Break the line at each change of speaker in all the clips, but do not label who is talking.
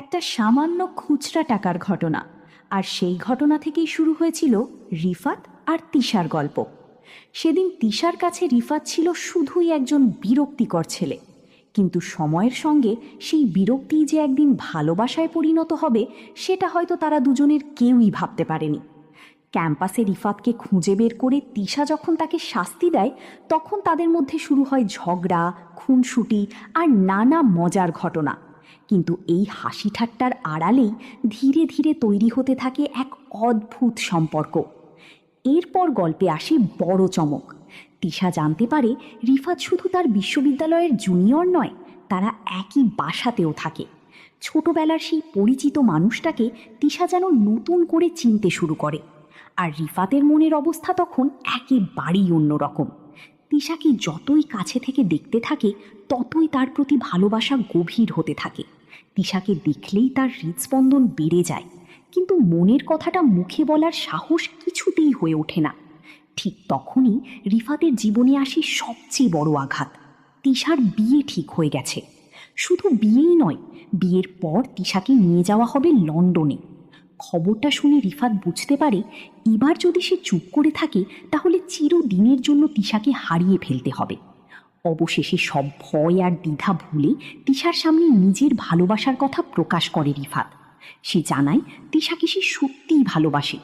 একটা সামান্য খুচরা টাকার ঘটনা। আর সেই ঘটনা থেকেই শুরু হয়েছিল রিফাত আর তিশার গল্প। সেদিন তিশার কাছে রিফাত ছিল শুধুই একজন বিরক্তিকর ছেলে, কিন্তু সময়ের সঙ্গে সেই বিরক্তিই যে একদিন ভালোবাসায় পরিণত হবে সেটা হয়তো তারা দুজনের কেউই ভাবতে পারেনি। ক্যাম্পাসে রিফাতকে খুঁজে বের করে তিশা যখন তাকে শাস্তি দেয়, তখন তাদের মধ্যে শুরু হয় ঝগড়া, খুনসুটি আর নানা মজার ঘটনা। কিন্তু এই হাসি ঠাট্টার আড়ালেই ধীরে ধীরে তৈরি হতে থাকে এক অদ্ভুত সম্পর্ক। এরপর গল্পে আসে বড় চমক। তিশা জানতে পারে রিফাত শুধু তার বিশ্ববিদ্যালয়ের জুনিয়র নয়, তারা একই বাসাতেও থাকে। ছোটবেলার সেই পরিচিত মানুষটাকে তিশা যেন নতুন করে চিনতে শুরু করে। আর রিফাতের মনের অবস্থা তখন একেবারেই অন্যরকম। তিশাকে যতই কাছে থেকে দেখতে থাকে, ততই তার প্রতি ভালোবাসা গভীর হতে থাকে। তিশাকে দেখলেই তার হৃদস্পন্দন বেড়ে যায়, কিন্তু মনের কথাটা মুখে বলার সাহস কিছুতেই হয়ে ওঠে না। ঠিক তখনই রিফাতের জীবনে আসে সবচেয়ে বড় আঘাত। তিশার বিয়ে ঠিক হয়ে গেছে। শুধু বিয়েই নয়, বিয়ের পর তিশাকে নিয়ে যাওয়া হবে লন্ডনে। খবরটা শুনে রিফাত বুঝতে পারে এবার যদি সে চুপ করে থাকে তাহলে চিরদিনের জন্য তিশাকে হারিয়ে ফেলতে হবে। অবশেষে সব ভয় আর দ্বিধা ভুলে তিশার সামনে নিজের ভালোবাসার কথা প্রকাশ করে রিফাত। সে জানায় তিশাকে সে সত্যিই ভালোবাসে।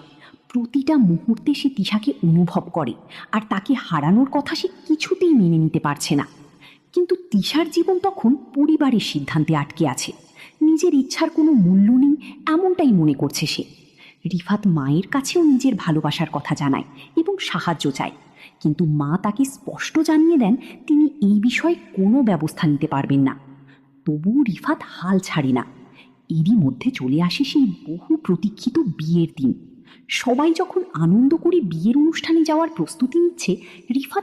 প্রতিটা মুহূর্তে সে তিশাকে অনুভব করে, আর তাকে হারানোর কথা সে কিছুতেই মেনে নিতে পারছে না। কিন্তু তিশার জীবন তখন পরিবারের সিদ্ধান্তে আটকে আছে। নিজের ইচ্ছার কোনো মূল্য নেই এমনটাই মনে করছে সে। রিফাত মায়ের কাছেও নিজের ভালোবাসার কথা জানায় এবং সাহায্য চায়, কিন্তু মা তাকে স্পষ্ট জানিয়ে দেন তিনি এই বিষয়ে কোনো ব্যবস্থা নিতে পারবেন না। তবুও রিফাত হাল ছাড়ে না। এরই মধ্যে চলে আসে সেই বহু প্রতীক্ষিত বিয়ের দিন। সবাই যখন আনন্দ করে বিয়ের অনুষ্ঠানে যাওয়ার প্রস্তুতি নিচ্ছে, রিফাত